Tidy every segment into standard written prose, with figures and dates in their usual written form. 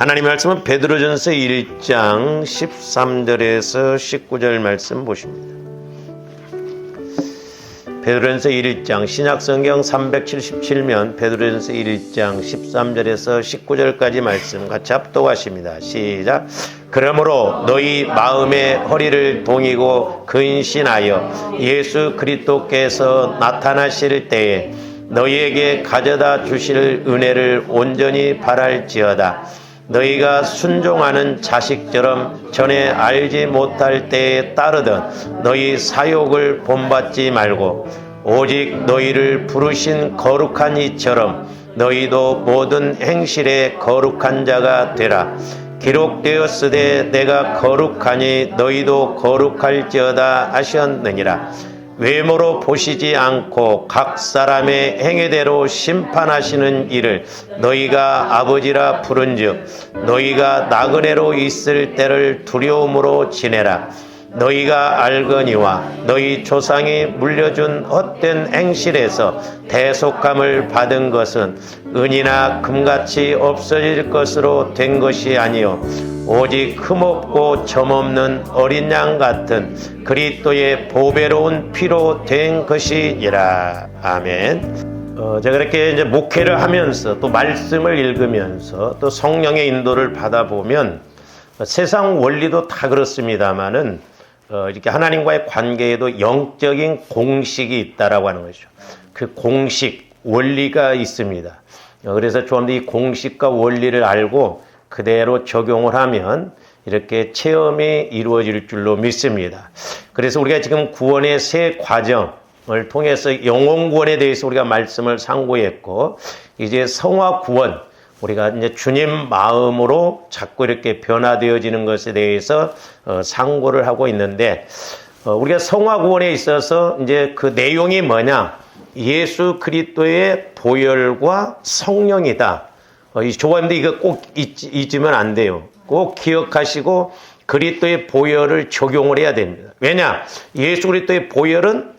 하나님 말씀은 베드로전서 1장 13절에서 19절 말씀 보십니다. 베드로전서 1장 신약성경 377면 베드로전서 1장 13절에서 19절까지 말씀 같이 합독하십니다. 시작. 그러므로 너희 마음의 허리를 동이고 근신하여 예수 그리스도께서 나타나실 때에 너희에게 가져다 주실 은혜를 온전히 바랄지어다. 너희가 순종하는 자식처럼 전에 알지 못할 때에 따르던 너희 사욕을 본받지 말고 오직 너희를 부르신 거룩한 이처럼 너희도 모든 행실에 거룩한 자가 되라. 기록되었으되 내가 거룩하니 너희도 거룩할지어다 하셨느니라. 외모로 보시지 않고 각 사람의 행위대로 심판하시는 이를 너희가 아버지라 부른즉 너희가 나그네로 있을 때를 두려움으로 지내라. 너희가 알거니와 너희 조상이 물려준 헛된 행실에서 대속함을 받은 것은 은이나 금같이 없어질 것으로 된 것이 아니요 오직 흠없고 점없는 어린 양 같은 그리스도의 보배로운 피로 된 것이니라. 아멘. 제가 이렇게 이제 목회를 하면서 또 말씀을 읽으면서 또 성령의 인도를 받아보면 세상 원리도 다 그렇습니다만은 이렇게 하나님과의 관계에도 영적인 공식이 있다라고 하는 거죠. 그 공식, 원리가 있습니다. 그래서 좀 더 이 공식과 원리를 알고 그대로 적용을 하면 이렇게 체험이 이루어질 줄로 믿습니다. 그래서 우리가 지금 구원의 세 과정을 통해서 영혼 구원에 대해서 우리가 말씀을 상고했고, 이제 성화 구원, 우리가 이제 주님 마음으로 자꾸 이렇게 변화되어지는 것에 대해서 상고를 하고 있는데, 우리가 성화 구원에 있어서 이제 그 내용이 뭐냐? 예수 그리스도의 보혈과 성령이다. 이 조감도 이거 꼭 잊으면 안 돼요. 꼭 기억하시고 그리스도의 보혈을 적용을 해야 됩니다. 왜냐? 예수 그리스도의 보혈은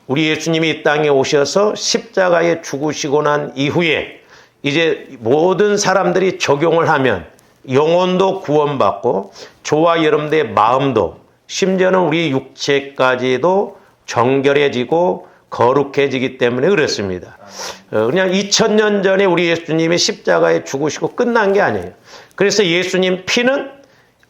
우리 예수님이 이 땅에 오셔서 십자가에 죽으시고 난 이후에 이제 모든 사람들이 적용을 하면 영혼도 구원받고 저와 여러분들의 마음도 심지어는 우리 육체까지도 정결해지고 거룩해지기 때문에 그렇습니다. 그냥 2000년 전에 우리 예수님이 십자가에 죽으시고 끝난 게 아니에요. 그래서 예수님 피는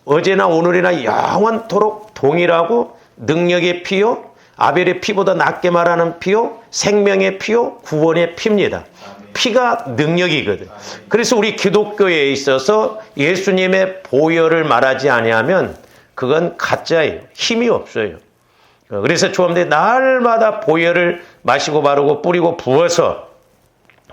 어제나 오늘이나 영원토록 동일하고 능력의 피요, 아벨의 피보다 낫게 말하는 피요, 생명의 피요, 구원의 피입니다. 피가 능력이거든. 그래서 우리 기독교에 있어서 예수님의 보혈을 말하지 아니하면 그건 가짜예요. 힘이 없어요. 그래서 조합원들이 날마다 보혈을 마시고 바르고 뿌리고 부어서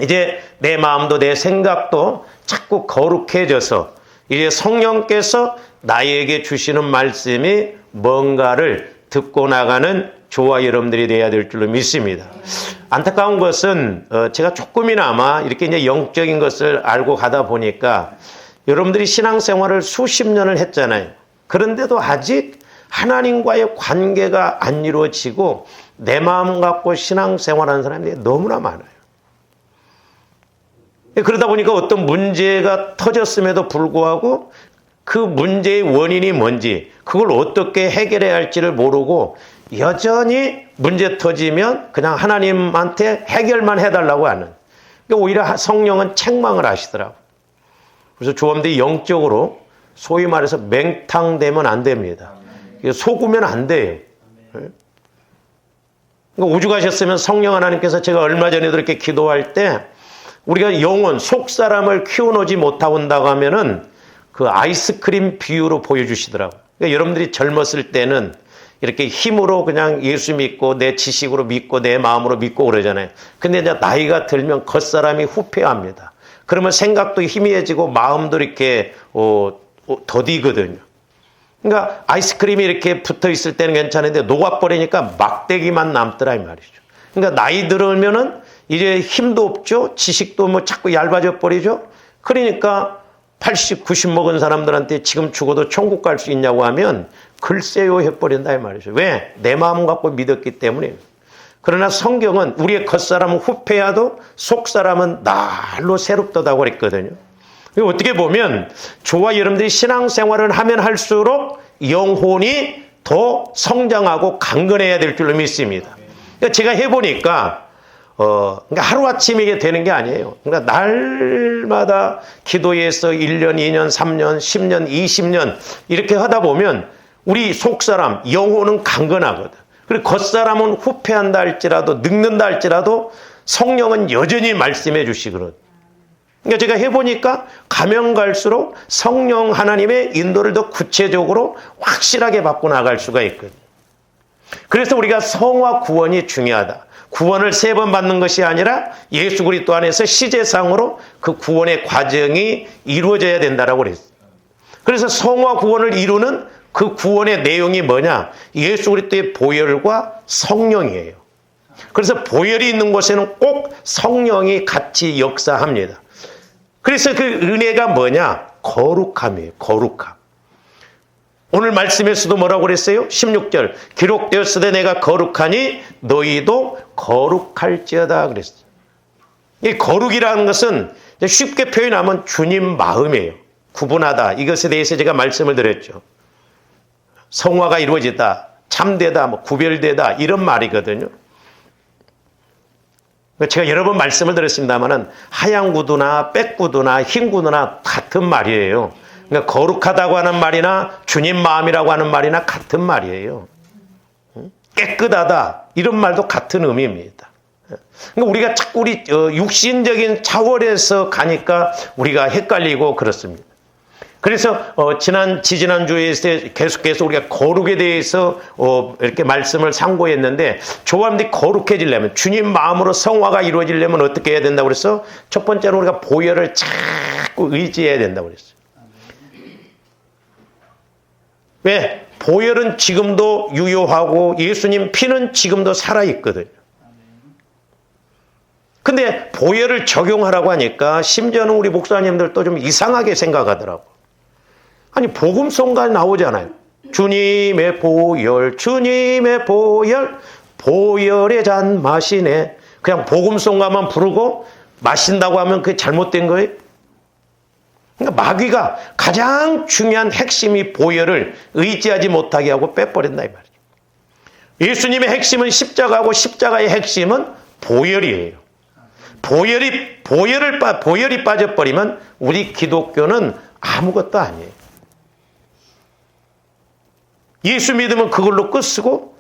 이제 내 마음도 내 생각도 자꾸 거룩해져서 이제 성령께서 나에게 주시는 말씀이 뭔가를 듣고 나가는 저와 여러분들이 돼야 될 줄로 믿습니다. 안타까운 것은 제가 조금이나마 이렇게 이제 영적인 것을 알고 가다 보니까 여러분들이 신앙생활을 수십 년을 했잖아요. 그런데도 아직 하나님과의 관계가 안 이루어지고 내 마음 갖고 신앙생활하는 사람들이 너무나 많아요. 그러다 보니까 어떤 문제가 터졌음에도 불구하고 그 문제의 원인이 뭔지 그걸 어떻게 해결해야 할지를 모르고 여전히 문제 터지면 그냥 하나님한테 해결만 해달라고 하는, 그러니까 오히려 성령은 책망을 하시더라고요. 그래서 조합들이 영적으로 소위 말해서 맹탕되면 안 됩니다. 속으면 안 돼요. 그러니까 오죽하셨으면 성령 하나님께서 제가 얼마 전에도 이렇게 기도할 때 우리가 영혼, 속사람을 키워놓지 못한다고 하면은 그 아이스크림 비유로 보여주시더라고요. 그러니까 여러분들이 젊었을 때는 이렇게 힘으로 그냥 예수 믿고 내 지식으로 믿고 내 마음으로 믿고 그러잖아요. 근데 이제 나이가 들면 겉사람이 후퇴합니다. 그러면 생각도 희미해지고 마음도 이렇게 더디거든요. 그러니까 아이스크림이 이렇게 붙어 있을 때는 괜찮은데 녹아버리니까 막대기만 남더라 이 말이죠. 그러니까 나이 들으면은 이제 힘도 없죠. 지식도 뭐 자꾸 얇아져 버리죠. 그러니까 80, 90 먹은 사람들한테 지금 죽어도 천국 갈 수 있냐고 하면 글쎄요 해버린다 이 말이죠. 왜? 내 마음 갖고 믿었기 때문에. 그러나 성경은 우리의 겉사람은 후패야도 속사람은 날로 새롭다고 그랬거든요. 어떻게 보면 저와 여러분들이 신앙생활을 하면 할수록 영혼이 더 성장하고 강건해야 될 줄로 믿습니다. 그러니까 제가 해보니까 그러니까 하루아침에 되는 게 아니에요. 그러니까 날마다 기도해서 1년, 2년, 3년, 10년, 20년 이렇게 하다 보면 우리 속사람, 영혼은 강건하거든. 그리고 겉사람은 후패한다 할지라도 늙는다 할지라도 성령은 여전히 말씀해 주시거든. 그러니까 제가 해보니까 가면 갈수록 성령 하나님의 인도를 더 구체적으로 확실하게 받고 나갈 수가 있거든. 그래서 우리가 성화 구원이 중요하다. 구원을 3번 받는 것이 아니라 예수 그리스도 안에서 시제상으로 그 구원의 과정이 이루어져야 된다라고 그랬어요. 그래서 성화 구원을 이루는 그 구원의 내용이 뭐냐? 예수 그리스도의 보혈과 성령이에요. 그래서 보혈이 있는 곳에는 꼭 성령이 같이 역사합니다. 그래서 그 은혜가 뭐냐? 거룩함이에요. 거룩함. 오늘 말씀에서도 뭐라고 그랬어요? 16절. 기록되었으되 내가 거룩하니 너희도 거룩할지어다 그랬어요. 이 거룩이라는 것은 쉽게 표현하면 주님 마음이에요. 구분하다. 이것에 대해서 제가 말씀을 드렸죠. 성화가 이루어지다, 참되다, 구별되다 이런 말이거든요. 제가 여러 번 말씀을 드렸습니다만은 하얀 구두나 백 구두나 흰 구두나 같은 말이에요. 그러니까 거룩하다고 하는 말이나 주님 마음이라고 하는 말이나 같은 말이에요. 깨끗하다 이런 말도 같은 의미입니다. 그러니까 우리가 자꾸 우리 육신적인 차원에서 가니까 우리가 헷갈리고 그렇습니다. 그래서 지지난주에 계속해서 우리가 거룩에 대해서 이렇게 말씀을 상고했는데 조합들이 거룩해지려면 주님 마음으로 성화가 이루어지려면 어떻게 해야 된다고 그랬어? 첫 번째로 우리가 보혈을 자꾸 의지해야 된다고 그랬어요. 왜? 보혈은 지금도 유효하고 예수님 피는 지금도 살아있거든요. 근데 보혈을 적용하라고 하니까 심지어는 우리 목사님들도 좀 이상하게 생각하더라고. 아니 복음송가 나오잖아요. 주님의 보혈, 주님의 보혈, 보혈의 잔 마시네. 그냥 복음송가만 부르고 마신다고 하면 그게 잘못된 거예요? 그러니까 마귀가 가장 중요한 핵심이 보혈을 의지하지 못하게 하고 빼버린다 이 말이죠. 예수님의 핵심은 십자가고 십자가의 핵심은 보혈이에요. 보혈이 빠져버리면 우리 기독교는 아무것도 아니에요. 예수 믿으면 그걸로 끝이고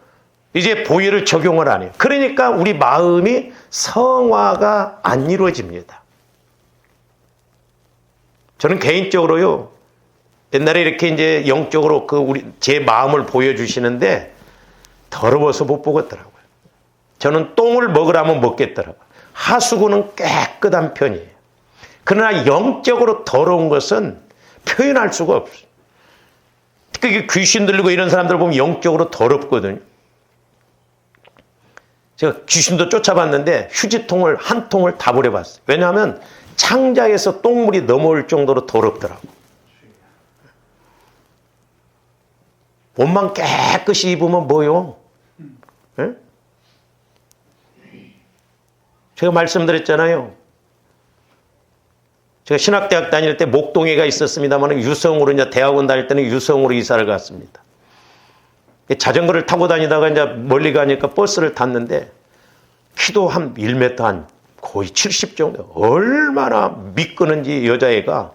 이제 보혈을 적용을 안 해요. 그러니까 우리 마음이 성화가 안 이루어집니다. 저는 개인적으로요, 옛날에 이렇게 이제 영적으로 제 마음을 보여주시는데 더러워서 못 보겠더라고요. 저는 똥을 먹으라면 먹겠더라고요. 하수구는 깨끗한 편이에요. 그러나 영적으로 더러운 것은 표현할 수가 없어요. 특히 귀신 들리고 이런 사람들 보면 영적으로 더럽거든요. 제가 귀신도 쫓아봤는데 휴지통을 한 통을 다 버려봤어요. 왜냐하면 창자에서 똥물이 넘어올 정도로 더럽더라고. 옷만 깨끗이 입으면 뭐요? 네? 제가 말씀드렸잖아요. 제가 신학대학 다닐 때 목동에가 있었습니다만 유성으로 이제 대학원 다닐 때는 유성으로 이사를 갔습니다. 자전거를 타고 다니다가 이제 멀리 가니까 버스를 탔는데 키도 한 1m 한 거의 70 정도. 얼마나 미끄는지 여자애가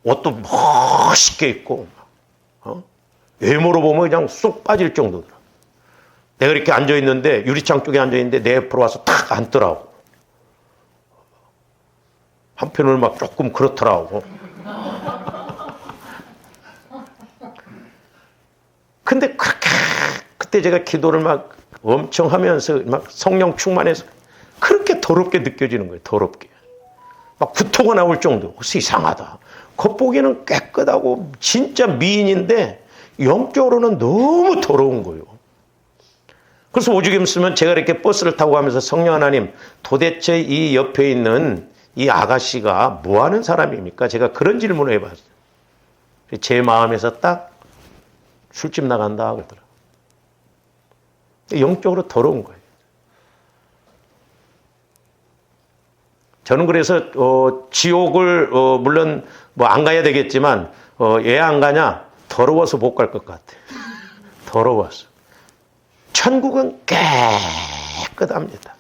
옷도 멋있게 입고 외모로 보면 그냥 쏙 빠질 정도더라. 내가 이렇게 앉아 있는데 유리창 쪽에 앉아 있는데 내 옆으로 와서 탁 앉더라고. 한편으로 막 조금 그렇더라고. 근데 그때 제가 기도를 막 엄청 하면서 막 성령 충만해서 그렇게 더럽게 느껴지는 거예요. 더럽게. 막 구토가 나올 정도. 그래서 이상하다. 겉보기에는 깨끗하고 진짜 미인인데 영적으로는 너무 더러운 거예요. 그래서 오죽이면 쓰면 제가 이렇게 버스를 타고 가면서 성령 하나님 도대체 이 옆에 있는 이 아가씨가 뭐 하는 사람입니까? 제가 그런 질문을 해봤어요. 제 마음에서 딱 술집 나간다 그러더라고요. 영적으로 더러운 거예요. 저는 그래서 지옥을 물론 뭐 안 가야 되겠지만 왜 안 가냐? 더러워서 못 갈 것 같아. 더러워서. 천국은 깨끗합니다.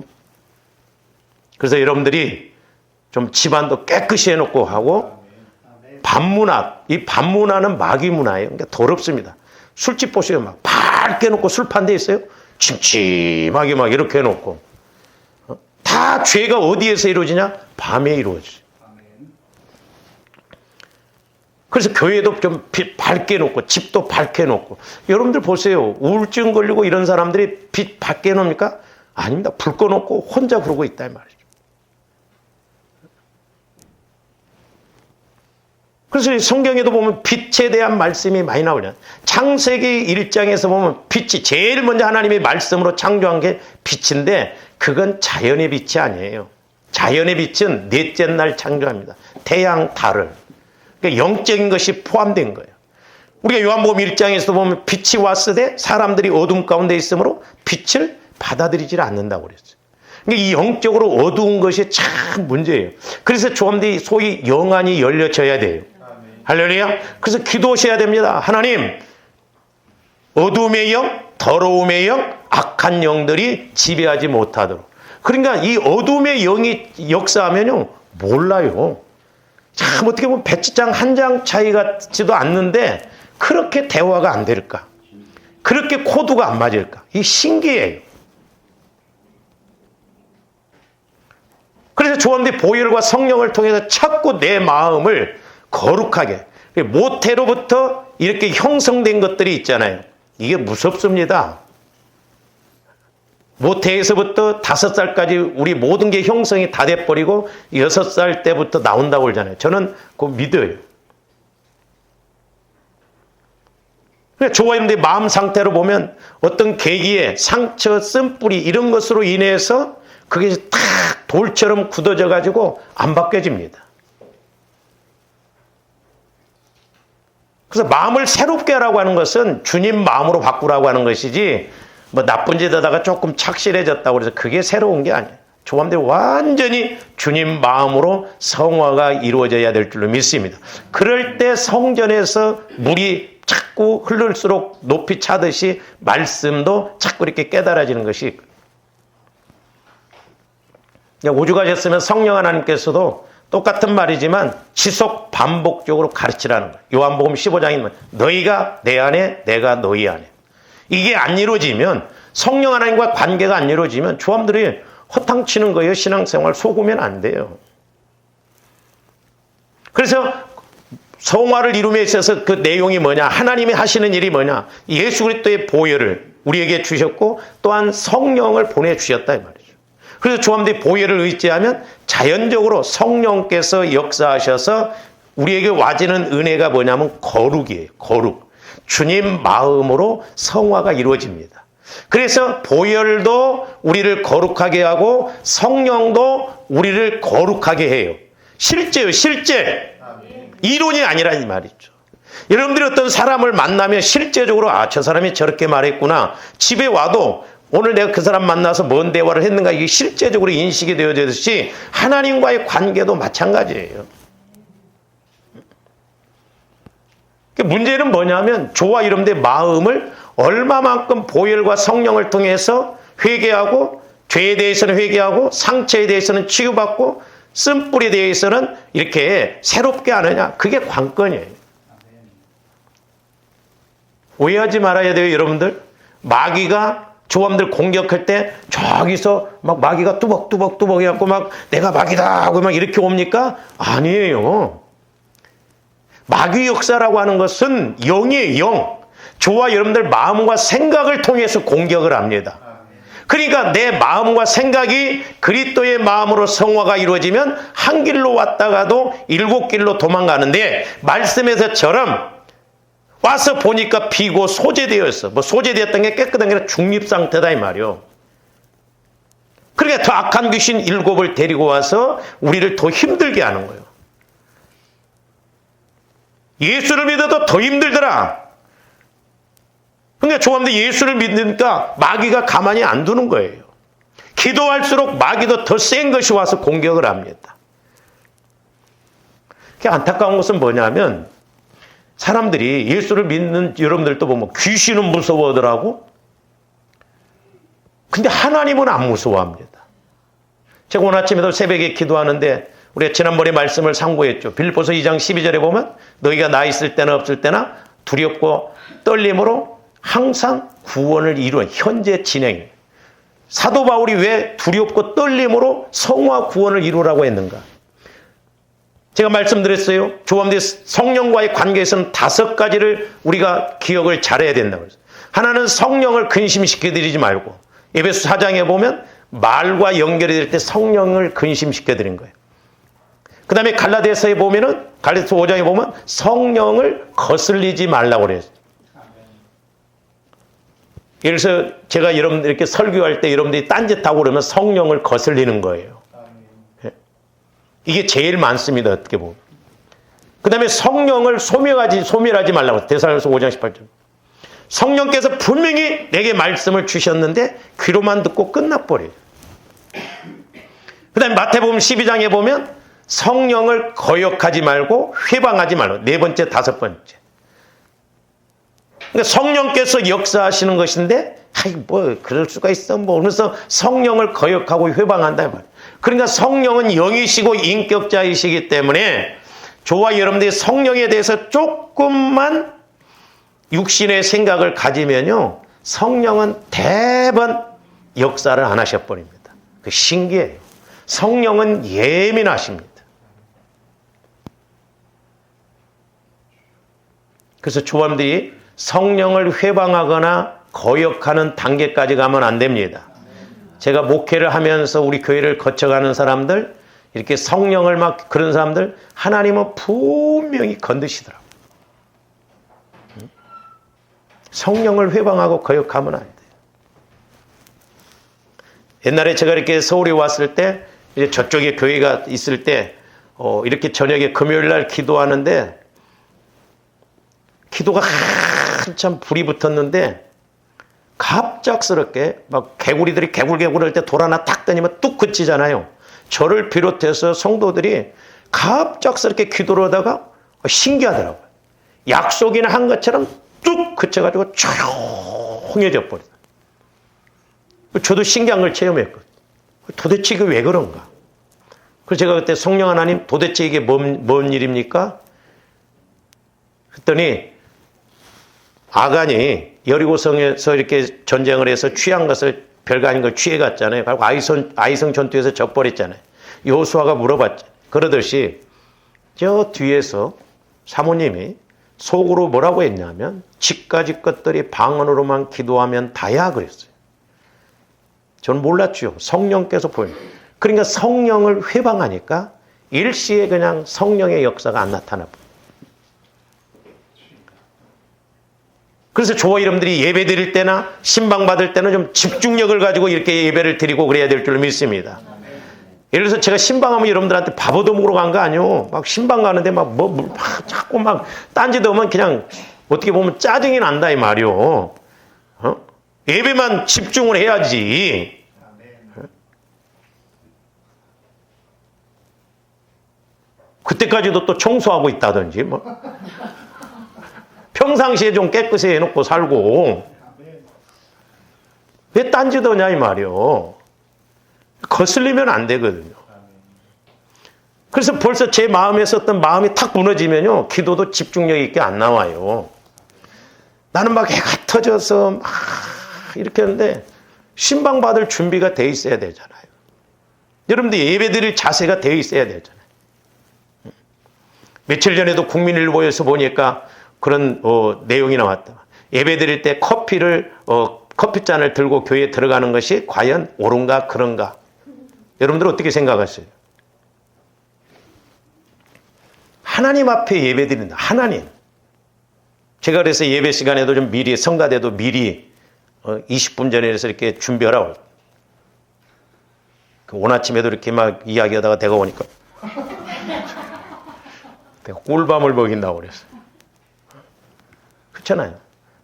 그래서 여러분들이 좀 집안도 깨끗이 해놓고 하고, 밤문화, 이 밤문화는 마귀 문화예요. 그러니까 더럽습니다. 술집 보시면 막 밝게 해놓고 술 판 데 있어요. 침침하게 막 이렇게 해놓고. 다 죄가 어디에서 이루어지냐? 밤에 이루어지죠. 그래서 교회도 좀 밝게 해놓고, 집도 밝게 해놓고. 여러분들 보세요. 우울증 걸리고 이런 사람들이 빛 밝게 해놓습니까? 아닙니다. 불 꺼놓고 혼자 그러고 있다 이 말이죠. 그래서 성경에도 보면 빛에 대한 말씀이 많이 나오잖아요. 창세기 1장에서 보면 빛이 제일 먼저 하나님의 말씀으로 창조한 게 빛인데, 그건 자연의 빛이 아니에요. 자연의 빛은 넷째 날 창조합니다. 태양, 달을. 그러니까 영적인 것이 포함된 거예요. 우리가 요한복음 1장에서도 보면 빛이 왔으되 사람들이 어둠 가운데 있으므로 빛을 받아들이질 않는다고 그랬어요. 그러니까 이 영적으로 어두운 것이 참 문제예요. 그래서 조함들이 소위 영안이 열려져야 돼요. 할렐루야. 그래서 기도하셔야 됩니다. 하나님, 어두움의 영, 더러움의 영, 악한 영들이 지배하지 못하도록. 그러니까 이 어두움의 영이 역사하면요, 몰라요. 참 어떻게 보면 배지장 한 장 차이 같지도 않는데 그렇게 대화가 안 될까? 그렇게 코드가 안 맞을까? 이 신기해요. 그래서 조함들이 보혈과 성령을 통해서 자꾸 내 마음을 거룩하게, 모태로부터 이렇게 형성된 것들이 있잖아요. 이게 무섭습니다. 모태에서부터 5살까지 우리 모든 게 형성이 다 돼버리고 6살 때부터 나온다고 그러잖아요. 저는 그거 믿어요. 조화님들의 마음 상태로 보면 어떤 계기에 상처, 쓴뿌리 이런 것으로 인해서 그게 탁 돌처럼 굳어져 가지고 안 바뀌어집니다. 그래서 마음을 새롭게 하라고 하는 것은 주님 마음으로 바꾸라고 하는 것이지, 뭐 나쁜 짓 하다가 조금 착실해졌다고 해서 그게 새로운 게 아니에요. 조함들이 완전히 주님 마음으로 성화가 이루어져야 될 줄로 믿습니다. 그럴 때 성전에서 물이 자꾸 흐를수록 높이 차듯이 말씀도 자꾸 이렇게 깨달아지는 것이, 오죽하셨으면 성령 하나님께서도 똑같은 말이지만 지속 반복적으로 가르치라는 거예요. 요한복음 15장에 보면 너희가 내 안에, 내가 너희 안에. 이게 안 이루어지면, 성령 하나님과 관계가 안 이루어지면 조함들이 허탕치는 거예요. 신앙생활 속으면 안 돼요. 그래서 성화를 이룸에 있어서 그 내용이 뭐냐, 하나님이 하시는 일이 뭐냐, 예수 그리스도의 보혈을 우리에게 주셨고 또한 성령을 보내주셨다 이 말이죠. 그래서 조함들이 보혈을 의지하면 자연적으로 성령께서 역사하셔서 우리에게 와지는 은혜가 뭐냐면 거룩이에요. 거룩. 주님 마음으로 성화가 이루어집니다. 그래서 보혈도 우리를 거룩하게 하고 성령도 우리를 거룩하게 해요. 실제요, 실제. 이론이 아니라 이 말이죠. 여러분들이 어떤 사람을 만나면 실제적으로 저 사람이 저렇게 말했구나. 집에 와도 오늘 내가 그 사람 만나서 뭔 대화를 했는가, 이게 실제적으로 인식이 되어지듯이 하나님과의 관계도 마찬가지예요. 문제는 뭐냐면 저와 여러분들의 마음을 얼마만큼 보혈과 성령을 통해서 회개하고, 죄에 대해서는 회개하고, 상처에 대해서는 치유받고, 쓴뿌리에 대해서는 이렇게 새롭게 하느냐, 그게 관건이에요. 오해하지 말아야 돼요. 여러분들, 마귀가 조함들 공격할 때 저기서 막 마귀가 뚜벅뚜벅 해갖고 막 내가 마귀다 하고 막 이렇게 옵니까? 아니에요. 마귀 역사라고 하는 것은 영이에요. 영. 저와 여러분들 마음과 생각을 통해서 공격을 합니다. 그러니까 내 마음과 생각이 그리스도의 마음으로 성화가 이루어지면 한 길로 왔다가도 7길로 도망가는데, 말씀에서처럼 와서 보니까 비고 소재되어 있어. 뭐 소재되었던 게 깨끗한 게 아니라 중립 상태다 이 말이요. 그러니까 더 악한 귀신 7을 데리고 와서 우리를 더 힘들게 하는 거예요. 예수를 믿어도 더 힘들더라. 그러니까 조함들 예수를 믿으니까 마귀가 가만히 안 두는 거예요. 기도할수록 마귀도 더 센 것이 와서 공격을 합니다. 안타까운 것은 뭐냐면 사람들이 예수를 믿는 여러분들도 보면 귀신은 무서워하더라고. 근데 하나님은 안 무서워합니다. 제가 오늘 아침에도 새벽에 기도하는데 우리가 지난번에 말씀을 상고했죠. 빌립보서 2장 12절에 보면 너희가 나 있을 때나 없을 때나 두렵고 떨림으로 항상 구원을 이루는 현재 진행. 사도 바울이 왜 두렵고 떨림으로 성화 구원을 이루라고 했는가? 제가 말씀드렸어요. 조함대 성령과의 관계에서는 5가지를 우리가 기억을 잘해야 된다고 했어요. 하나는 성령을 근심시켜드리지 말고, 에베소 4장에 보면 말과 연결이 될 때 성령을 근심시켜드린 거예요. 그 다음에 갈라디아서에 보면은, 갈라디아서 5장에 보면 성령을 거슬리지 말라고 그래요. 예를 들어서 제가 여러분들 이렇게 설교할 때 여러분들이 딴짓하고 그러면 성령을 거슬리는 거예요. 이게 제일 많습니다. 어떻게 보면. 그 다음에 성령을 소멸하지 말라고. 데살로니가서 5장 18절. 성령께서 분명히 내게 말씀을 주셨는데 귀로만 듣고 끝나버려요. 그 다음에 마태복음 12장에 보면 성령을 거역하지 말고 회방하지 말고. 4번째, 5번째. 그러니까 성령께서 역사하시는 것인데 그럴 수가 있어. 그래서 성령을 거역하고 회방한다. 그러니까 성령은 영이시고 인격자이시기 때문에 저와 여러분들이 성령에 대해서 조금만 육신의 생각을 가지면요, 성령은 대번 역사를 안 하셔버립니다. 그 신기해요. 성령은 예민하십니다. 그래서 조함들이 성령을 회방하거나 거역하는 단계까지 가면 안 됩니다. 제가 목회를 하면서 우리 교회를 거쳐가는 사람들, 이렇게 성령을 막 그런 사람들, 하나님은 분명히 건드시더라고요. 성령을 회방하고 거역하면 안 돼요. 옛날에 제가 이렇게 서울에 왔을 때, 이제 저쪽에 교회가 있을 때, 이렇게 저녁에 금요일 날 기도하는데, 기도가 한참 불이 붙었는데, 갑작스럽게 막 개구리들이 개굴개굴 할 때 돌 하나 탁 던지면 뚝 그치잖아요. 저를 비롯해서 성도들이 갑작스럽게 기도를 하다가 신기하더라고요. 약속이나 한 것처럼 뚝 그쳐가지고 조용해져 버리다. 저도 신기한 걸 체험했거든요. 도대체 이게 왜 그런가? 그래서 제가 그때 성령 하나님 도대체 이게 뭔 일입니까? 그랬더니 아간이 여리고성에서 이렇게 전쟁을 해서 취한 것을 별거 아닌 걸 취해갔잖아요. 그리고 아이성 전투에서 져버렸잖아요. 여호수아가 물어봤죠. 그러듯이 저 뒤에서 사모님이 속으로 뭐라고 했냐면 집가지 것들이 방언으로만 기도하면 다야 그랬어요. 저는 몰랐죠. 성령께서 보여요. 그러니까 성령을 회방하니까 일시에 그냥 성령의 역사가 안 나타나 버려요. 그래서 저와 여러분들이 예배 드릴 때나 신방 받을 때는 좀 집중력을 가지고 이렇게 예배를 드리고 그래야 될 줄로 믿습니다. 예를 들어서 제가 신방하면 여러분들한테 밥 얻어먹으러 간 거 아니에요. 막 신방 가는데 막 자꾸 막 딴짓 하면 그냥 어떻게 보면 짜증이 난다 이 말이요. 예배만 집중을 해야지. 그때까지도 또 청소하고 있다든지 뭐. 평상시에 좀 깨끗이 해놓고 살고 왜 딴짓하냐 이 말이요. 거슬리면 안 되거든요. 그래서 벌써 제 마음에 썼던 마음이 탁 무너지면요, 기도도 집중력 있게 안 나와요. 나는 막 해가 터져서 막 이렇게 하는데 신방 받을 준비가 돼 있어야 되잖아요. 여러분들 예배 드릴 자세가 돼 있어야 되잖아요. 며칠 전에도 국민일보에서 보니까 그런 내용이 나왔다. 예배 드릴 때 커피잔을 들고 교회에 들어가는 것이 과연 옳은가 그런가? 여러분들 어떻게 생각하세요? 하나님 앞에 예배 드린다. 하나님. 제가 그래서 예배 시간에도 좀 미리, 성가대도 미리 20분 전에 해서 이렇게 준비하라고. 오늘 아침에도 이렇게 막 이야기하다가 내가 오니까 내가 꿀밤을 먹인다고 그랬어요. 그렇잖아요.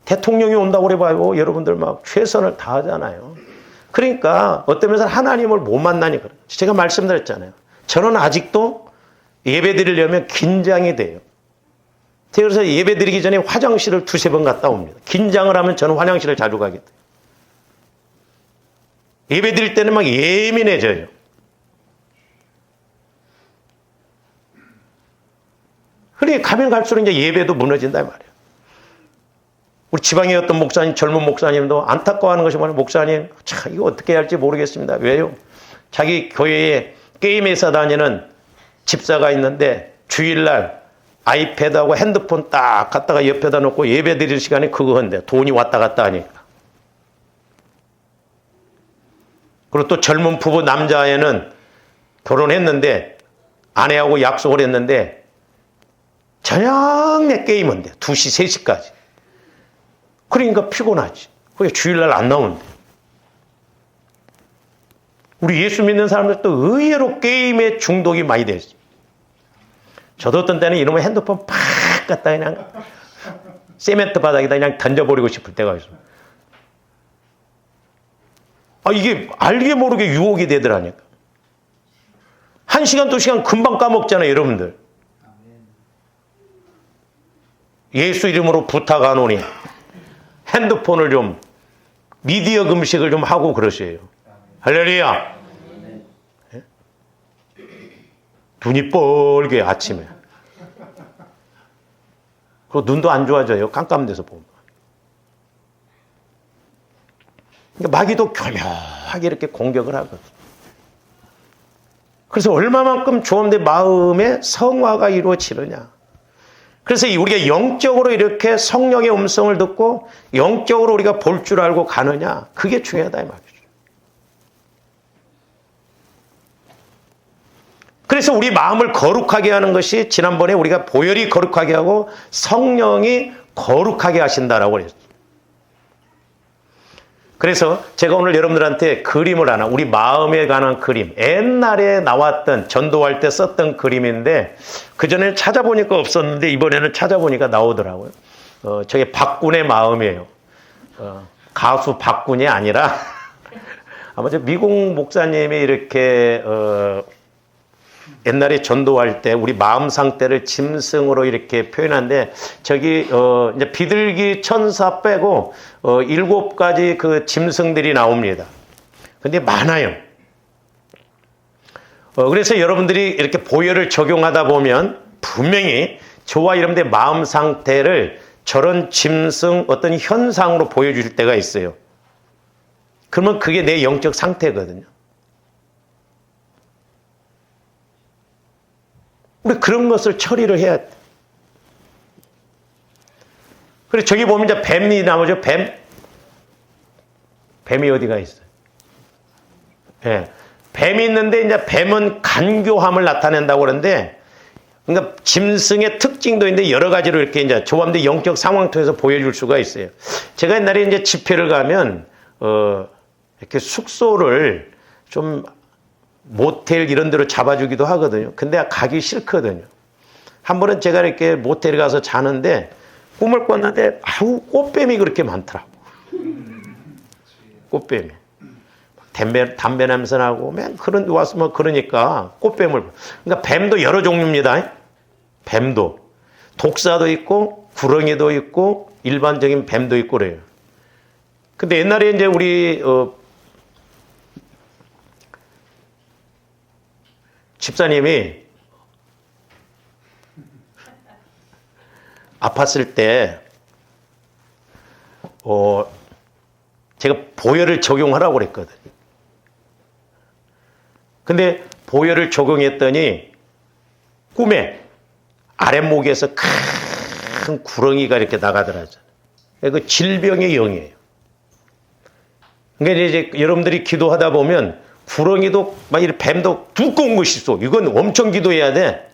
대통령이 온다고 그래봐요. 여러분들 막 최선을 다하잖아요. 그러니까 어떤 면에서 하나님을 못 만나니까. 제가 말씀드렸잖아요. 저는 아직도 예배 드리려면 긴장이 돼요. 그래서 예배 드리기 전에 화장실을 두세 번 갔다 옵니다. 긴장을 하면 저는 화장실을 자주 가게 돼요. 예배 드릴 때는 막 예민해져요. 그러니 가면 갈수록 이제 예배도 무너진단 말이에요. 우리 지방에 어떤 목사님, 젊은 목사님도 안타까워하는 것이 뭐냐면, 목사님, 참, 이거 어떻게 해야 할지 모르겠습니다. 왜요? 자기 교회에 게임회사 다니는 집사가 있는데 주일날 아이패드하고 핸드폰 딱 갖다가 옆에다 놓고 예배 드릴 시간에 그거 한대. 돈이 왔다 갔다 하니까. 그리고 또 젊은 부부 남자애는 결혼했는데 아내하고 약속을 했는데 저녁에 게임한대. 2시, 3시까지. 그러니까 피곤하지. 그게 주일날 안 나온대. 우리 예수 믿는 사람들도 의외로 게임에 중독이 많이 돼 있어요. 저도 어떤 때는 이놈의 핸드폰 팍 갖다 그냥 세멘트 바닥에다 그냥 던져버리고 싶을 때가 있어요. 이게 알게 모르게 유혹이 되더라니까. 1시간, 2시간 금방 까먹잖아요, 여러분들. 예수 이름으로 부탁하노니 핸드폰을 좀, 미디어 금식을 좀 하고 그러세요. 할렐루야. 네? 눈이 뻘게 아침에. 그리고 눈도 안 좋아져요. 깜깜돼서 보면. 그러니까 마귀도 교묘하게 이렇게 공격을 하거든. 그래서 얼마만큼 내 마음에 성화가 이루어지느냐. 그래서 우리가 영적으로 이렇게 성령의 음성을 듣고 영적으로 우리가 볼 줄 알고 가느냐. 그게 중요하다 이 말이죠. 그래서 우리 마음을 거룩하게 하는 것이 지난번에 우리가 보혈이 거룩하게 하고 성령이 거룩하게 하신다라고 그랬어요. 그래서 제가 오늘 여러분들한테 그림을 하나, 우리 마음에 관한 그림, 옛날에 나왔던 전도할 때 썼던 그림인데 그전에 찾아보니까 없었는데 이번에는 찾아보니까 나오더라고요. 저게 박군의 마음이에요. 가수 박군이 아니라 아마 미국 목사님이 이렇게 옛날에 전도할 때 우리 마음 상태를 짐승으로 이렇게 표현한데 저기 이제 비둘기 천사 빼고 7가지 그 짐승들이 나옵니다. 근데 많아요. 그래서 여러분들이 이렇게 보혈을 적용하다 보면 분명히 저와 여러분들의 마음 상태를 저런 짐승 어떤 현상으로 보여줄 때가 있어요. 그러면 그게 내 영적 상태거든요. 우리 그런 것을 처리를 해야 돼. 그리고 저기 보면 이제 뱀이 나오죠. 뱀이 어디가 있어요? 예. 뱀이 있는데 이제 뱀은 간교함을 나타낸다고 그러는데, 그러니까 짐승의 특징도 있는데 여러 가지로 이렇게 이제 조합된 영적 상황 통해서 보여줄 수가 있어요. 제가 옛날에 이제 집회를 가면 이렇게 숙소를 좀 모텔 이런 데로 잡아주기도 하거든요. 근데 가기 싫거든요. 한 번은 제가 이렇게 모텔에 가서 자는데 꿈을 꿨는데 꽃뱀이 그렇게 많더라고. 꽃뱀이. 담배 냄새 나고 맨 그런 데 와서 뭐 그러니까 꽃뱀을. 그러니까 뱀도 여러 종류입니다. 뱀도. 독사도 있고 구렁이도 있고 일반적인 뱀도 있고 그래요. 근데 옛날에 이제 우리 집사님이 아팠을 때 제가 보혈을 적용하라고 그랬거든요. 근데 보혈을 적용했더니 꿈에 아랫목에서 큰 구렁이가 이렇게 나가더라고요. 그 질병의 영이에요. 그러니까 이제 여러분들이 기도하다 보면 구렁이도 막 이렇게 뱀도 두꺼운 것이 있어. 이건 엄청 기도해야 돼.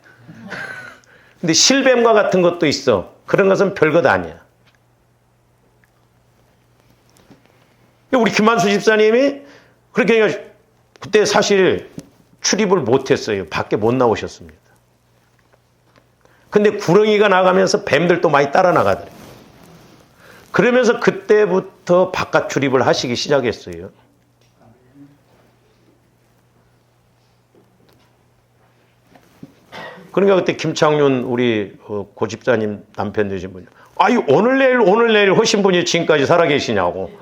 근데 실뱀과 같은 것도 있어. 그런 것은 별것 아니야. 우리 김만수 집사님이 그렇게 그때 사실 출입을 못했어요. 밖에 못 나오셨습니다. 근데 구렁이가 나가면서 뱀들도 많이 따라 나가더래요. 그러면서 그때부터 바깥 출입을 하시기 시작했어요. 그러니까 그때 김창윤 우리 고 집사님 남편 되신 분이 아유 오늘 내일 하신 분이 지금까지 살아계시냐고.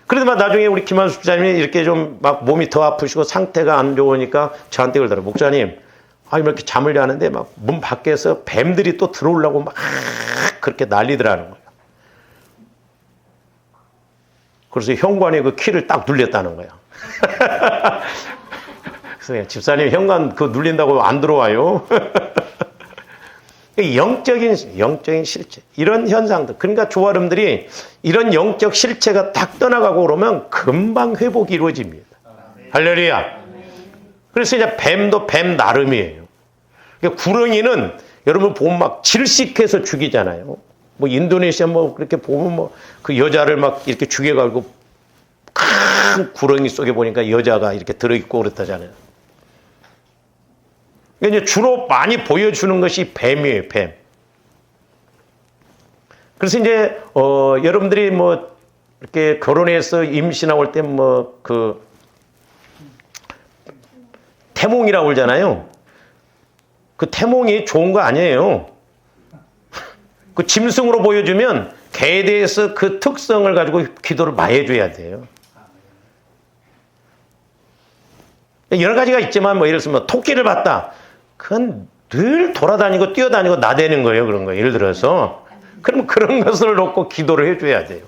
그래도 나중에 우리 김한수 집사님이 이렇게 좀 막 몸이 더 아프시고 상태가 안 좋으니까 저한테 그러더라고요. 목사님, 이렇게 잠을 자는데 막 문 밖에서 뱀들이 또 들어오려고 막 그렇게 난리더라는 거예요. 그래서 현관에 그 키를 딱 눌렸다는 거예요. 그래서 집사님 현관 그거 눌린다고 안 들어와요. 영적인 실체 이런 현상들 그러니까 조아름들이 이런 영적 실체가 딱 떠나가고 그러면 금방 회복이 이루어집니다. 할렐루야. 그래서 이제 뱀도 뱀 나름이에요. 그러니까 구렁이는 여러분 보면 막 질식해서 죽이잖아요. 뭐 인도네시아 뭐 그렇게 보면 뭐 그 여자를 막 이렇게 죽여가지고 큰 구렁이 속에 보니까 여자가 이렇게 들어있고 그렇다잖아요. 이제 주로 많이 보여주는 것이 뱀이에요, 뱀. 그래서 이제, 여러분들이 뭐, 이렇게 결혼해서 임신하고 올 때 뭐, 태몽이라고 그러잖아요. 그 태몽이 좋은 거 아니에요. 그 짐승으로 보여주면 개에 대해서 그 특성을 가지고 기도를 많이 해줘야 돼요. 여러 가지가 있지만 뭐 예를 들어서 토끼를 봤다. 그건 늘 돌아다니고 뛰어다니고 나대는 거예요. 그런 거 예를 들어서. 그럼 그런 것을 놓고 기도를 해줘야 돼요.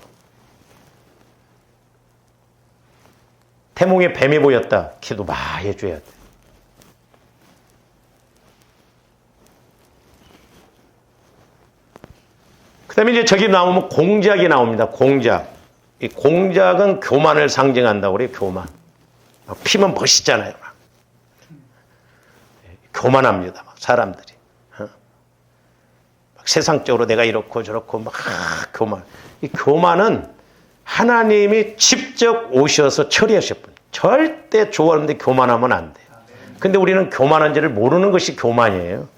태몽에 뱀이 보였다. 기도 많이 해줘야 돼요. 그 다음에 이제 저기 나오면 공작이 나옵니다. 공작. 이 공작은 교만을 상징한다고 그래요. 교만. 피면 멋있잖아요. 막. 교만합니다. 막 사람들이. 막 세상적으로 내가 이렇고 저렇고 막 교만. 이 교만은 하나님이 직접 오셔서 처리하실 분. 절대 좋아하는데 교만하면 안 돼요. 근데 우리는 교만한지를 모르는 것이 교만이에요.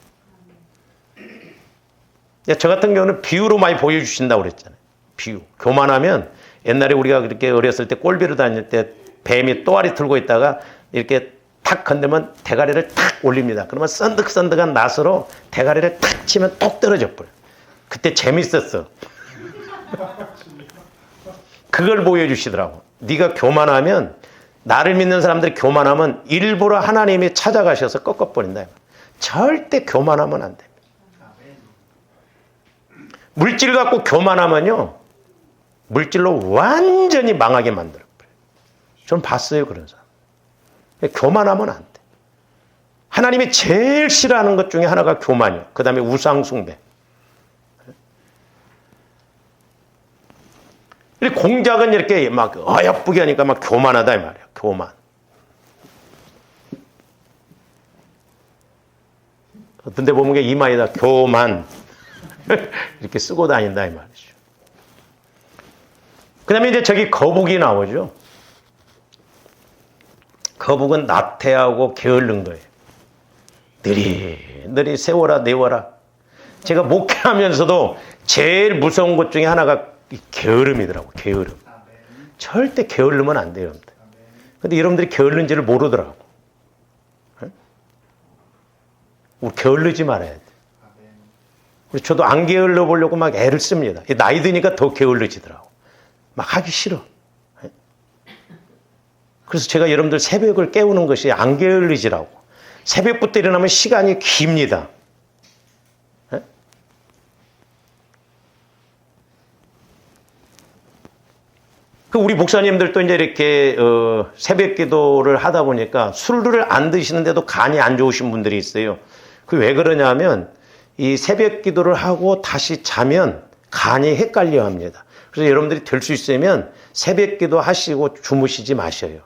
저 같은 경우는 비유로 많이 보여주신다고 그랬잖아요. 비유. 교만하면 옛날에 우리가 그렇게 어렸을 때 꼴비로 다닐 때 뱀이 또아리 들고 있다가 이렇게 탁 건드면 대가리를 탁 올립니다. 그러면 썬득썬득한 낫으로 대가리를 탁 치면 똑 떨어져 버려요. 그때 재밌었어. 그걸 보여주시더라고. 네가 교만하면 나를 믿는 사람들이 교만하면 일부러 하나님이 찾아가셔서 꺾어버린다. 절대 교만하면 안 됩니다. 물질 갖고 교만하면요. 물질로 완전히 망하게 만들어버려요. 저는 봤어요. 그런 사람. 교만하면 안 돼. 하나님이 제일 싫어하는 것 중에 하나가 교만이에요. 그 다음에 우상숭배. 공작은 이렇게 막 어여쁘게 하니까 막 교만하다 이 말이에요. 교만. 어떤 데 보면 이마에다 교만 이렇게 쓰고 다닌다 이 말이죠. 그 다음에 이제 저기 거북이 나오죠. 거북은 나태하고 게을른 거예요. 느리 세워라 내워라. 제가 목회하면서도 제일 무서운 것 중에 하나가 게으름이더라고. 게으름. 절대 게으르면 안 돼요. 근데 여러분들이 게을른지를 모르더라고. 우리 게을르지 말아야 돼. 저도 안 게을러 보려고 막 애를 씁니다. 나이 드니까 더 게을러지더라고. 막 하기 싫어. 그래서 제가 여러분들 새벽을 깨우는 것이 안 게을러지라고. 새벽부터 일어나면 시간이 깁니다. 우리 목사님들도 이제 이렇게 새벽 기도를 하다 보니까 술을 안 드시는데도 간이 안 좋으신 분들이 있어요. 그게 왜 그러냐면 이 새벽 기도를 하고 다시 자면 간이 헷갈려 합니다. 그래서 여러분들이 될 수 있으면 새벽 기도 하시고 주무시지 마셔요.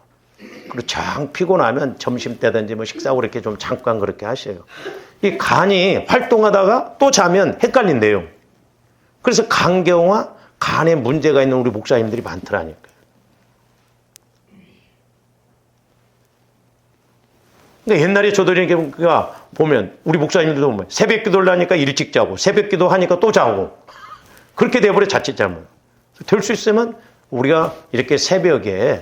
그리고 장 피곤하면 점심 때든지 뭐 식사하고 이렇게 좀 잠깐 그렇게 하셔요. 이 간이 활동하다가 또 자면 헷갈린대요. 그래서 간경화, 간에 문제가 있는 우리 목사님들이 많더라니까요. 그러니까 옛날에 저도 이렇게 보면 우리 목사님들도 보면 새벽 기도를 하니까 일찍 자고 새벽 기도 하니까 또 자고 그렇게 돼버려 자칫 잘못. 될 수 있으면 우리가 이렇게 새벽에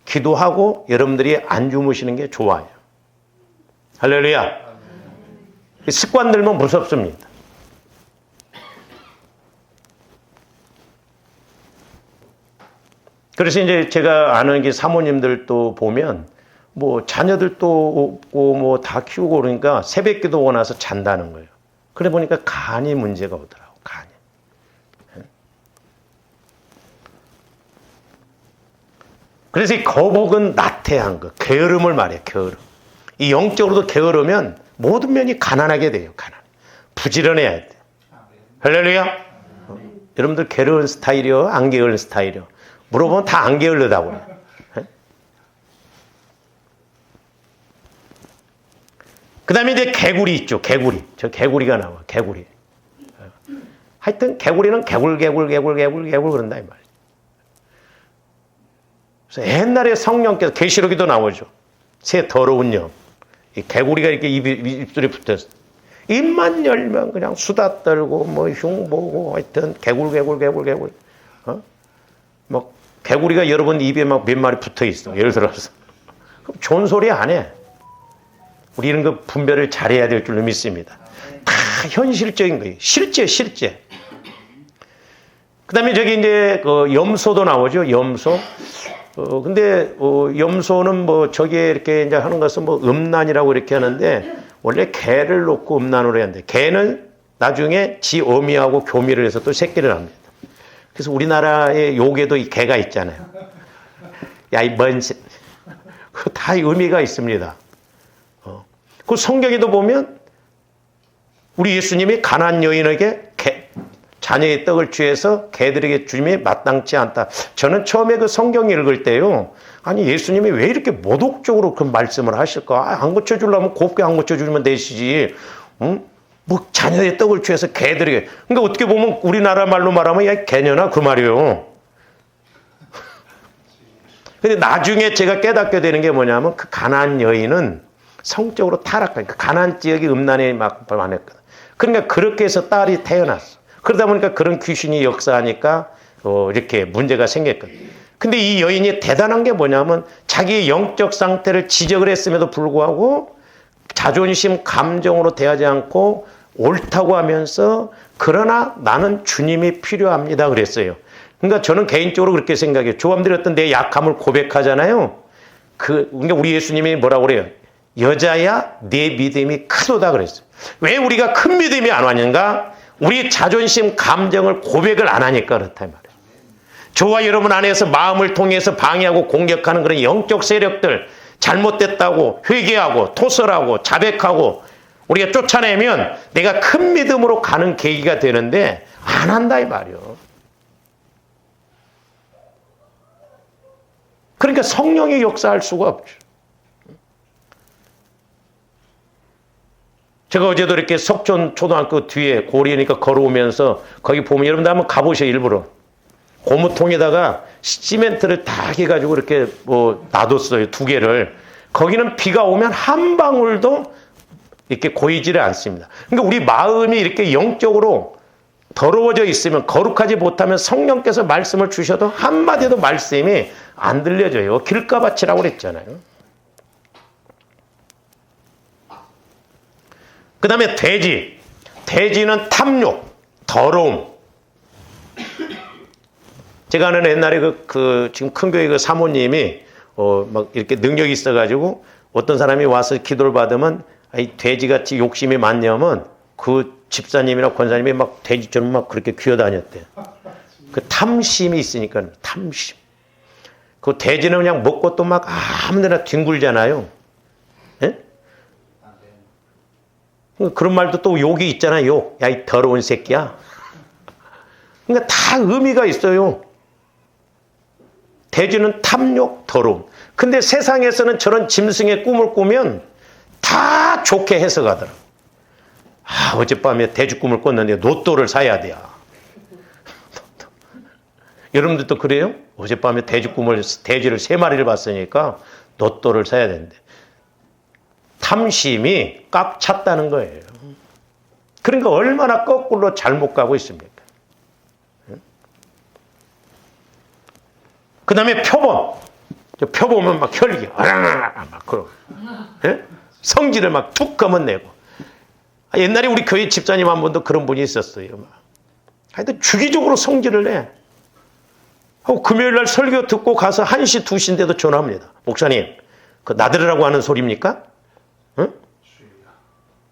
기도하고 여러분들이 안 주무시는 게 좋아요. 할렐루야. 습관 들면 무섭습니다. 그래서 이제 제가 아는 게 사모님들도 보면 뭐 자녀들도 없고 뭐 다 키우고 그러니까 새벽 기도가 나서 잔다는 거예요. 그래 보니까 간이 문제가 오더라고, 간이. 그래서 이 거북은 나태한 거, 게으름을 말해요, 게으름. 이 영적으로도 게으르면 모든 면이 가난하게 돼요, 가난. 부지런해야 돼. 할렐루야. 여러분들 게으른 스타일이요? 안 게으른 스타일이요? 물어보면 다 안 게으르다고 해요. 그 다음에 이제 개구리 있죠, 개구리. 저 개구리가 나와, 개구리. 하여튼 개구리는 개굴 그런다, 이 말이에요. 그래서 옛날에 성령께서 계시록에도 나오죠. 새 더러운 영. 이 개구리가 이렇게 입술에 붙었어. 입만 열면 그냥 수다 떨고 뭐 흉보고 하여튼 개굴. 뭐 개구리가 여러분 입에 막 몇 마리 붙어 있어. 예를 들어서. 그럼 좋은 소리 안 해. 우리는 그 분별을 잘해야 될 줄로 믿습니다. 다 현실적인 거예요. 실제. 그 다음에 저기 이제 그 염소도 나오죠. 염소. 근데 염소는 뭐 저기에 이렇게 이제 하는 것은 뭐 음란이라고 이렇게 하는데 원래 개를 놓고 음란으로 해야 하는데 개는 나중에 지 어미하고 교미를 해서 또 새끼를 합니다. 그래서 우리나라의 욕에도 이 개가 있잖아요. 야, 이 뭔 그 다 의미가 있습니다. 그 성경에도 보면 우리 예수님이 가난한 여인에게 자녀의 떡을 취해서 개들에게 주심이 마땅치 않다. 저는 처음에 그 성경 읽을 때요. 아니 예수님이 왜 이렇게 모독적으로 그 말씀을 하실까? 안 고쳐주려면 곱게 안 고쳐주면 되시지. 응? 뭐 자녀의 떡을 취해서 개들에게. 그러니까 어떻게 보면 우리나라 말로 말하면 야 개녀나 그 말이에요. 근데 나중에 제가 깨닫게 되는 게 뭐냐면 그 가난한 여인은 성적으로 타락한 그 가난 지역이 음란에 막 많았거든. 그러니까 그렇게 해서 딸이 태어났어. 그러다 보니까 그런 귀신이 역사하니까 이렇게 문제가 생겼거든. 근데 이 여인이 대단한 게 뭐냐면 자기의 영적 상태를 지적을 했음에도 불구하고 자존심, 감정으로 대하지 않고 옳다고 하면서 그러나 나는 주님이 필요합니다 그랬어요. 그러니까 저는 개인적으로 그렇게 생각해요. 조함들이 어떤 내 약함을 고백하잖아요. 그러니까 우리 예수님이 뭐라고 그래요? 여자야 내 믿음이 크도다 그랬어요. 왜 우리가 큰 믿음이 안 왔는가? 우리 자존심, 감정을 고백을 안 하니까 그렇다 이 말이에요. 저와 여러분 안에서 마음을 통해서 방해하고 공격하는 그런 영적 세력들 잘못됐다고 회개하고 토설하고 자백하고 우리가 쫓아내면 내가 큰 믿음으로 가는 계기가 되는데 안 한다 이 말이에요. 그러니까 성령의 역사할 수가 없죠. 제가 어제도 이렇게 석촌 초등학교 뒤에 고리니까 걸어오면서 거기 보면 여러분들 한번 가보셔요 일부러. 고무통에다가 시멘트를 다 해가지고 이렇게 뭐 놔뒀어요 2개를. 거기는 비가 오면 한 방울도 이렇게 고이지를 않습니다. 그러니까 우리 마음이 이렇게 영적으로 더러워져 있으면 거룩하지 못하면 성령께서 말씀을 주셔도 한마디도 말씀이 안 들려져요. 길가밭이라고 그랬잖아요. 그 다음에 돼지. 돼지는 탐욕, 더러움. 제가 아는 옛날에 지금 큰 교회 그 사모님이 막 이렇게 능력이 있어가지고 어떤 사람이 와서 기도를 받으면 이 돼지같이 욕심이 많냐면 그 집사님이나 권사님이 막 돼지처럼 막 그렇게 기어다녔대요. 그 탐심이 있으니까 탐심. 그 돼지는 그냥 먹고 또 막 아무데나 뒹굴잖아요. 예? 그런 말도 또 욕이 있잖아요. 욕. 야, 이 더러운 새끼야. 그러니까 다 의미가 있어요. 돼지는 탐욕, 더러움. 근데 세상에서는 저런 짐승의 꿈을 꾸면 다 좋게 해석하더라고요. 어젯밤에 돼지 꿈을 꿨는데 로또를 사야 돼요. 여러분들도 그래요? 어젯밤에 돼지를 3마리를 봤으니까 로또를 사야 되는데. 탐심이 꽉 찼다는 거예요. 그러니까 얼마나 거꾸로 잘못 가고 있습니까? 그 다음에 표본. 펴보면 막 혈기, 막 그러고, 예? 성질을 막 툭 검어내고. 옛날에 우리 교회 집사님 한 분도 그런 분이 있었어요. 하여튼 주기적으로 성질을 내. 하고 금요일 날 설교 듣고 가서 1시, 2시인데도 전화합니다. 목사님, 그 나들으라고 하는 소리입니까? 응?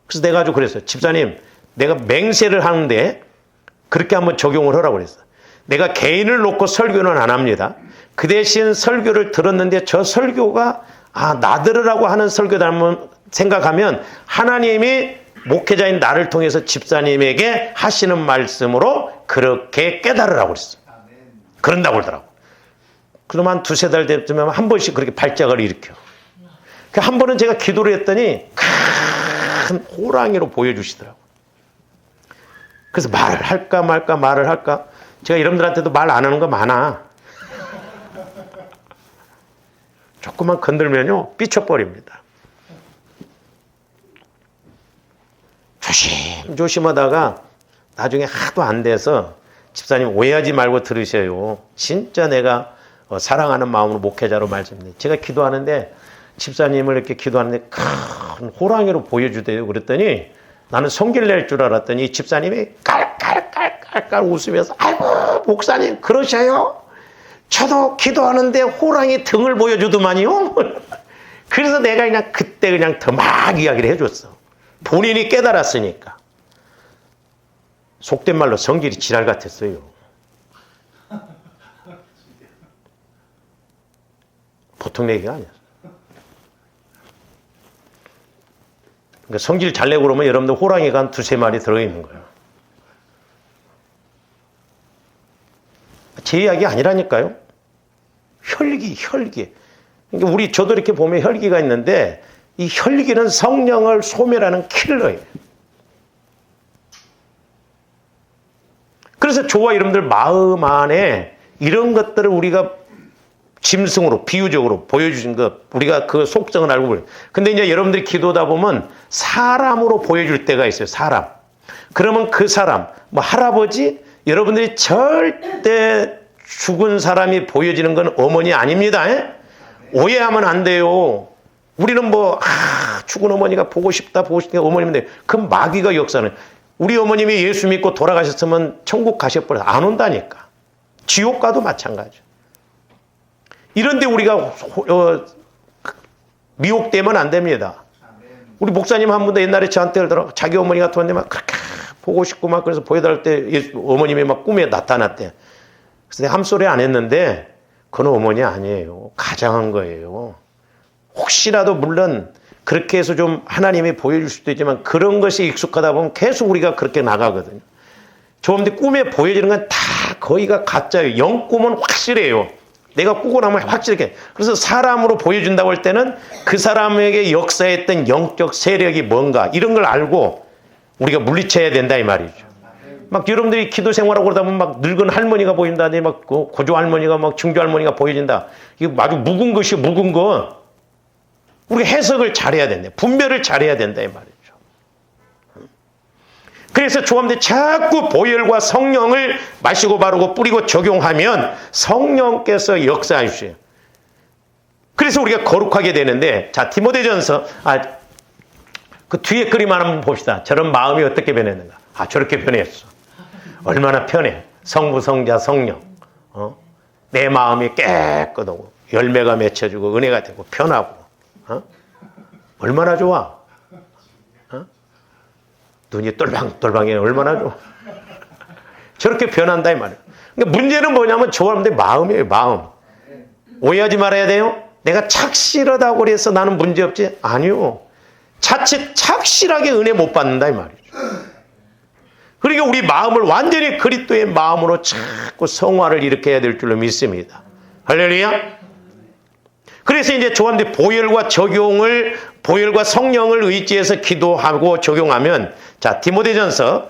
그래서 내가 아주 그랬어요. 집사님, 내가 맹세를 하는데 그렇게 한번 적용을 하라고 그랬어요. 내가 개인을 놓고 설교는 안 합니다. 그 대신 설교를 들었는데 저 설교가 나들으라고 하는 설교다 한번 생각하면 하나님이 목회자인 나를 통해서 집사님에게 하시는 말씀으로 그렇게 깨달으라고 그랬어요. 그런다고 그러더라고. 그럼 한 2-3달 되면 한 번씩 그렇게 발작을 일으켜. 한 번은 제가 기도를 했더니 큰 호랑이로 보여주시더라고. 그래서 말을 할까 말까 말을 할까. 제가 여러분들한테도 말 안 하는 거 많아. 조금만 건들면요 삐쳐버립니다. 조심하다가 나중에 하도 안 돼서 집사님 오해하지 말고 들으셔요. 진짜 내가 사랑하는 마음으로 목회자로 말씀드립니다. 제가 기도하는데 집사님을 이렇게 기도하는데 큰 호랑이로 보여주대요. 그랬더니 나는 성질 낼 줄 알았더니 집사님이 깔깔깔깔깔 웃으면서 아이고 목사님 그러셔요? 저도 기도하는데 호랑이 등을 보여주더만요. 그래서 내가 그냥 그때 그냥 더 막 이야기를 해줬어. 본인이 깨달았으니까. 속된 말로 성질이 지랄 같았어요. 보통 얘기가 아니야. 그러니까 성질 잘 내고 그러면 여러분들 호랑이가 한 2-3마리 들어있는 거예요. 제 이야기 아니라니까요. 혈기. 그러니까 저도 이렇게 보면 혈기가 있는데 이 혈기는 성령을 소멸하는 킬러예요. 그래서 저와 여러분들 마음 안에 이런 것들을 우리가 짐승으로 비유적으로 보여주신 것 우리가 그 속성을 알고 보여요. 근데 이제 여러분들이 기도하다 보면 사람으로 보여줄 때가 있어요. 사람. 그러면 그 사람 뭐 할아버지 여러분들이 절대 죽은 사람이 보여지는 건 어머니 아닙니다. 오해하면 안 돼요. 우리는 죽은 어머니가 보고 싶다 어머니인데 그 마귀가 역사는 우리 어머님이 예수 믿고 돌아가셨으면 천국 가셔버려서 안 온다니까. 지옥 가도 마찬가지죠. 이런데 우리가 미혹되면 안 됩니다. 우리 목사님 한 분도 옛날에 저한테 그러더라고. 자기 어머니 같은 건데 막 그렇게 보고 싶고 막 그래서 보여달랄 때 어머님이 막 꿈에 나타났대. 그래서 내가 함소리 안 했는데 그건 어머니 아니에요. 가장한 거예요. 혹시라도 물론 그렇게 해서 좀 하나님이 보여줄 수도 있지만 그런 것이 익숙하다 보면 계속 우리가 그렇게 나가거든요. 좋은데 꿈에 보여지는 건 다 거의가 가짜예요. 영꿈은 확실해요. 내가 꾸고 나면 확실하게. 그래서 사람으로 보여준다고 할 때는 그 사람에게 역사했던 영적 세력이 뭔가 이런 걸 알고 우리가 물리쳐야 된다 이 말이죠. 막 여러분들이 기도 생활하고 그러다 보면 막 늙은 할머니가 보인다니 막 고조 할머니가 막 증조 할머니가 보여진다. 이거 아주 묵은 것이요, 묵은 거. 우리가 해석을 잘해야 된다. 분별을 잘해야 된다 이 말이죠. 그래서 조합대 자꾸 보혈과 성령을 마시고 바르고 뿌리고 적용하면 성령께서 역사하시죠. 그래서 우리가 거룩하게 되는데 자 디모데전서 그 뒤에 그림 한번 봅시다. 저런 마음이 어떻게 변했는가. 저렇게 변했어. 얼마나 편해. 성부 성자 성령. 내 마음이 깨끗하고 열매가 맺혀지고 은혜가 되고 편하고 얼마나 좋아. 눈이 똘방똘방해. 얼마나 좋아. 저렇게 변한다 이 말이에요. 그러니까 문제는 뭐냐면 저 사람들 마음이에요. 마음. 오해하지 말아야 돼요. 내가 착실하다고 해서 나는 문제없지? 아니요. 자칫 착실하게 은혜 못 받는다 이 말이죠. 그러니까 우리 마음을 완전히 그리스도의 마음으로 자꾸 성화를 일으켜야 될 줄로 믿습니다. 할렐루야. 그래서 이제 조한대 보혈과 성령을 의지해서 기도하고 적용하면 자 디모데전서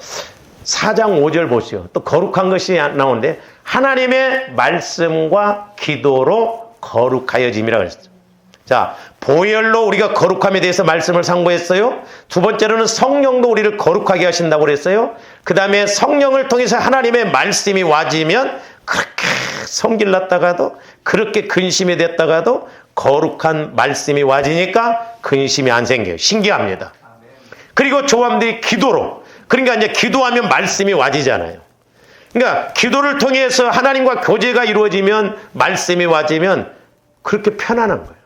4장 5절 보시오. 또 거룩한 것이 나오는데 하나님의 말씀과 기도로 거룩하여짐이라고 했어요. 자 보혈로 우리가 거룩함에 대해서 말씀을 상고했어요. 두 번째로는 성령도 우리를 거룩하게 하신다고 그랬어요. 그 다음에 성령을 통해서 하나님의 말씀이 와지면 그렇게 성질났다가도 그렇게 근심이 됐다가도 거룩한 말씀이 와지니까 근심이 안 생겨요. 신기합니다. 그리고 조함들이 기도로, 그러니까 이제 기도하면 말씀이 와지잖아요. 그러니까 기도를 통해서 하나님과 교제가 이루어지면 말씀이 와지면 그렇게 편안한 거예요.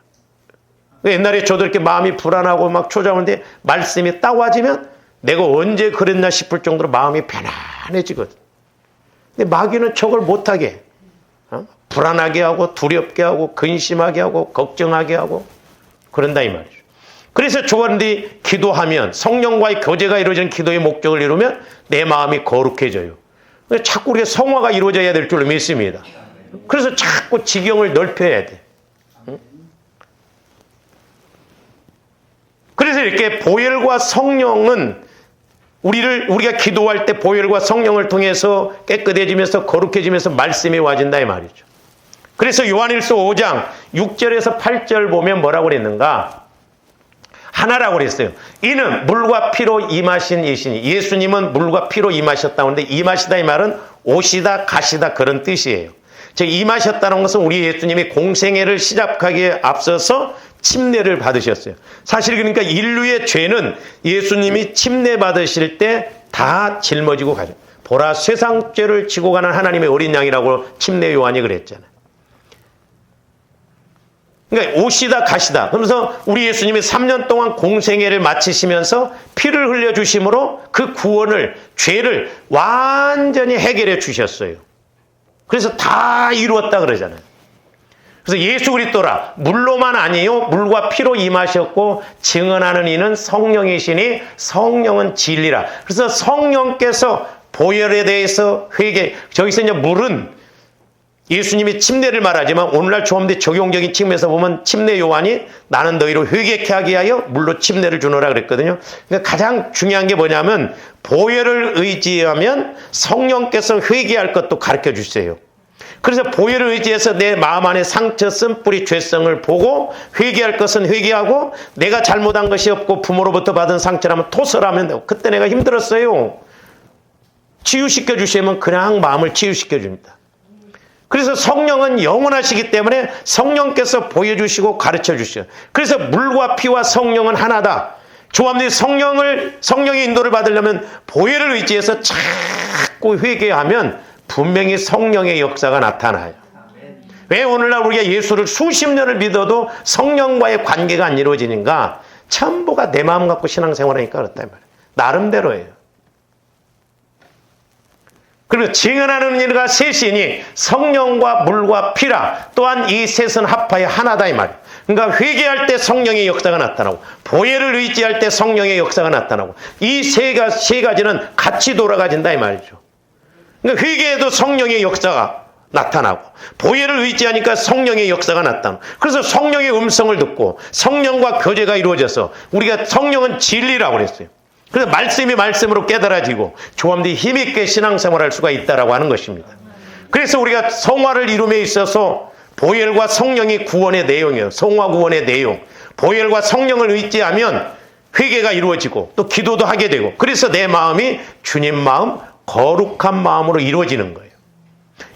옛날에 저도 이렇게 마음이 불안하고 막 초조한데 말씀이 딱 와지면 내가 언제 그랬나 싶을 정도로 마음이 편안해지거든. 근데 마귀는 저걸 못하게 불안하게 하고 두렵게 하고 근심하게 하고 걱정하게 하고 그런다 이 말이죠. 그래서 조원들이 기도하면 성령과의 교제가 이루어지는 기도의 목적을 이루면 내 마음이 거룩해져요. 자꾸 우리가 성화가 이루어져야 될 줄로 믿습니다. 그래서 자꾸 지경을 넓혀야 돼. 그래서 이렇게 보혈과 성령은 우리가 기도할 때 보혈과 성령을 통해서 깨끗해지면서 거룩해지면서 말씀이 와진다 이 말이죠. 그래서 요한일서 5장 6절에서 8절 보면 뭐라고 그랬는가? 하나라고 그랬어요. 이는 물과 피로 임하신 이시니, 예수님은 물과 피로 임하셨다고 하는데 임하시다 이 말은 오시다 가시다 그런 뜻이에요. 즉 임하셨다는 것은 우리 예수님이 공생애를 시작하기에 앞서서 침례를 받으셨어요. 사실 그러니까 인류의 죄는 예수님이 침례 받으실 때 다 짊어지고 가죠. 보라 세상죄를 지고 가는 하나님의 어린 양이라고 침례 요한이 그랬잖아요. 그러니까 오시다 가시다. 그러면서 우리 예수님이 3년 동안 공생애를 마치시면서 피를 흘려주심으로 그 구원을, 죄를 완전히 해결해 주셨어요. 그래서 다 이루었다 그러잖아요. 그래서 예수 그리스도라 물로만 아니요 물과 피로 임하셨고 증언하는 이는 성령이시니 성령은 진리라. 그래서 성령께서 보혈에 대해서 회개, 저기서 이제 물은 예수님이 침례를 말하지만 오늘날 조함대 적용적인 측면에서 보면 침례 요한이 나는 너희로 회개케 하게 하여 물로 침례를 주노라 그랬거든요. 그러니까 가장 중요한 게 뭐냐면 보혈을 의지하면 성령께서 회개할 것도 가르쳐 주세요. 그래서 보혈을 의지해서 내 마음 안에 상처, 쓴뿌리, 죄성을 보고 회개할 것은 회개하고 내가 잘못한 것이 없고 부모로부터 받은 상처라면 토설하면 되고 그때 내가 힘들었어요. 치유시켜 주시면 그냥 마음을 치유시켜 줍니다. 그래서 성령은 영원하시기 때문에 성령께서 보여주시고 가르쳐 주시죠. 그래서 물과 피와 성령은 하나다. 조함들이 성령의 인도를 받으려면 보혈을 의지해서 자꾸 회개하면 분명히 성령의 역사가 나타나요. 왜 오늘날 우리가 예수를 수십 년을 믿어도 성령과의 관계가 안 이루어지는가? 전부가 내 마음 갖고 신앙생활하니까 그렇단 말이에요. 나름대로예요. 그리고 증언하는 이가 셋이니 성령과 물과 피라. 또한 이 셋은 합하여 하나다 이 말이에요. 그러니까 회개할 때 성령의 역사가 나타나고 보혈을 의지할 때 성령의 역사가 나타나고 이 세 가지는 같이 돌아가진다 이 말이죠. 그러니까 회개에도 성령의 역사가 나타나고 보혈을 의지하니까 성령의 역사가 나타나고 그래서 성령의 음성을 듣고 성령과 교제가 이루어져서 우리가 성령은 진리라고 그랬어요. 그래서 말씀이 말씀으로 깨달아지고 조함들이 힘있게 신앙생활할 수가 있다라고 하는 것입니다. 그래서 우리가 성화를 이룸에 있어서 보혈과 성령이 구원의 내용이에요. 성화 구원의 내용. 보혈과 성령을 의지하면 회개가 이루어지고 또 기도도 하게 되고 그래서 내 마음이 주님 마음, 거룩한 마음으로 이루어지는 거예요.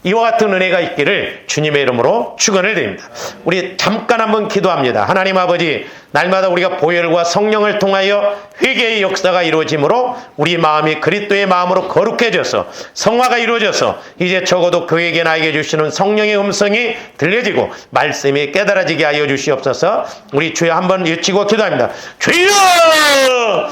이와 같은 은혜가 있기를 주님의 이름으로 축원을 드립니다. 우리 잠깐 한번 기도합니다. 하나님 아버지, 날마다 우리가 보혈과 성령을 통하여 회개의 역사가 이루어지므로 우리 마음이 그리스도의 마음으로 거룩해져서 성화가 이루어져서 이제 적어도 그에게 나에게 주시는 성령의 음성이 들려지고 말씀이 깨달아지게 하여 주시옵소서. 우리 주여 한번 외치고 기도합니다. 주여!